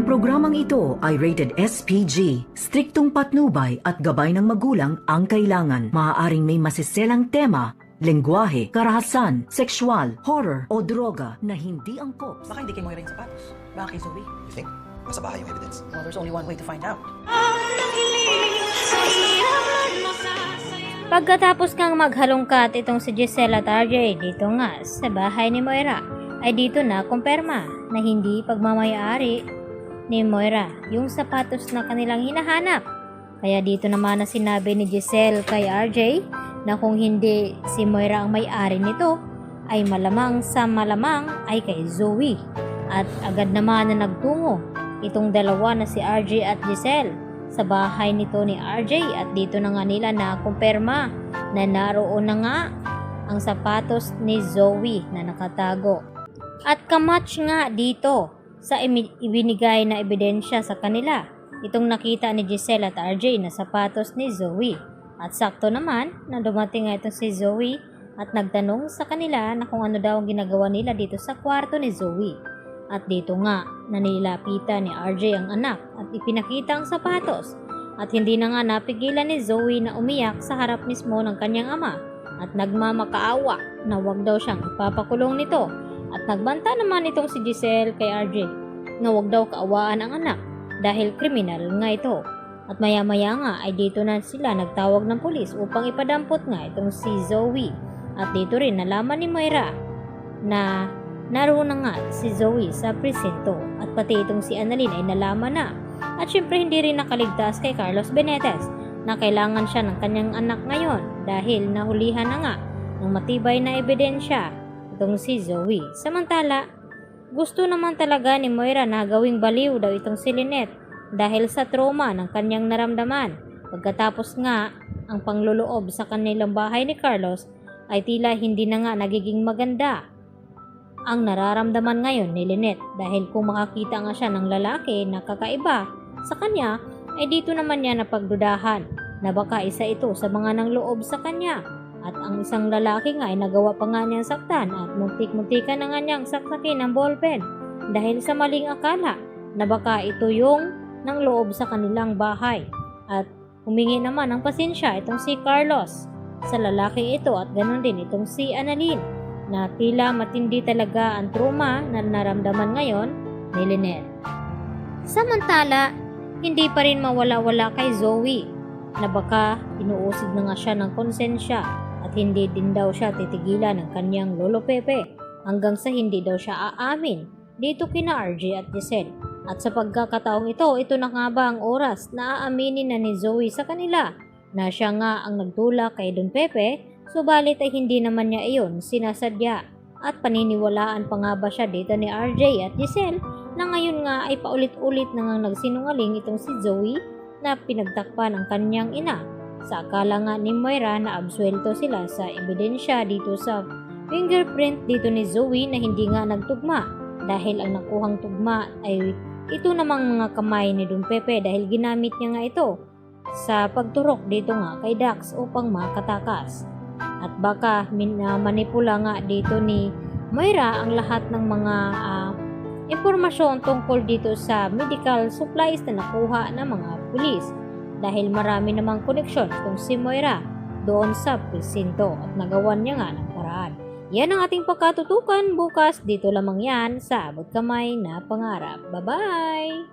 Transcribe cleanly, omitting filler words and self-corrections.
programang ito ay rated SPG. Striktong patnubay at gabay ng magulang ang kailangan. Maaaring may masiselang tema, lengguwahe, karahasan, sexual, horror o droga na hindi angkop. Baka hindi kay Moira yung sapatos. Baka kay Zoe. You think? Nasa bahay yung evidence. Well, there's only one way to find out. Pagkatapos kang maghalongkat itong si Giselle at RJ dito nga sa bahay ni Moira, ay dito na kumpirma na hindi pagmamayari ni Moira yung sapatos na kanilang hinahanap. Kaya dito naman na sinabi ni Giselle kay RJ na kung hindi si Moira ang may-ari nito, ay malamang sa malamang ay kay Zoe. At agad naman na nagtungo itong dalawa na si RJ at Giselle sa bahay nito ni RJ, at dito na nga nila na kumpirma na naroon na nga ang sapatos ni Zoe na nakatago. At kamatch nga dito sa ibinigay na ebidensya sa kanila itong nakita ni Giselle at RJ na sapatos ni Zoe. At sakto naman na dumating nga itong si Zoe at nagtanong sa kanila na kung ano daw ang ginagawa nila dito sa kwarto ni Zoe. At dito nga na nilapitan ni RJ ang anak at ipinakita ang sapatos. At hindi na nga napigilan ni Zoe na umiyak sa harap mismo ng kanyang ama at nagmamakaawa na wag daw siyang ipapakulong nito. At nagbanta naman itong si Giselle kay RJ na wag daw kaawaan ang anak dahil kriminal nga ito. At maya-maya nga ay dito na sila nagtawag ng pulis upang ipadampot nga itong si Zoe. At dito rin nalaman ni Moira na naroon na nga si Zoe sa presinto, at pati itong si Annalyn ay nalaman na. At syempre hindi rin nakaligtas kay Carlos Benitez na kailangan siya ng kanyang anak ngayon dahil nahulihan na nga ng matibay na ebidensya itong si Zoe. Samantala, gusto naman talaga ni Moira na gawing baliw daw itong si Lynette dahil sa trauma ng kanyang naramdaman. Pagkatapos nga ang pangluloob sa kanilang bahay ni Carlos ay tila hindi na nga nagiging maganda ang nararamdaman ngayon ni Lynette, dahil kung makakita nga siya ng lalaki na kakaiba sa kanya ay dito naman niya napagdudahan na baka isa ito sa mga nangloob sa kanya. At ang isang lalaki nga ay nagawa pa nga niyang saktan at muntik-muntikan na nga niyang saksakin ng ballpen dahil sa maling akala na baka ito yung nangloob sa kanilang bahay. At humingi naman ng pasensya itong si Carlos sa lalaki ito, at ganoon din itong si Annalyn na tila matindi talaga ang trauma na naramdaman ngayon ni Lynette. Samantala, hindi pa rin mawala-wala kay Zoe na baka inuusig na nga siya ng konsensya at hindi din daw siya titigilan ng kanyang lolo Pepe hanggang sa hindi daw siya aamin dito kina RJ at Giselle. At sa pagkakataong ito na nga ba ang oras na aaminin na ni Zoe sa kanila na siya nga ang nagtulak kay Don Pepe, subalit ay hindi naman niya iyon sinasadya. At paniniwalaan pa nga ba siya dito ni RJ at Giselle na ngayon nga ay paulit-ulit na nga nagsinungaling itong si Zoe na pinagtakpan ang kanyang ina. Sa akala nga ni Moira na absuelto sila sa ebidensya dito sa fingerprint dito ni Zoe na hindi nga nagtugma, dahil ang nakuhang tugma ay ito namang mga kamay ni Don Pepe dahil ginamit niya nga ito sa pagturok dito nga kay Dax upang makatakas. At baka manipula nga dito ni Moira ang lahat ng mga impormasyon tungkol dito sa medical supplies na nakuha ng mga pulis, dahil marami namang koneksyon itong si Moira doon sa presinto at nagawan niya nga ng paraan. Yan ang ating pagkatutukan bukas, dito lamang yan sa Abot Kamay na Pangarap. Bye-bye!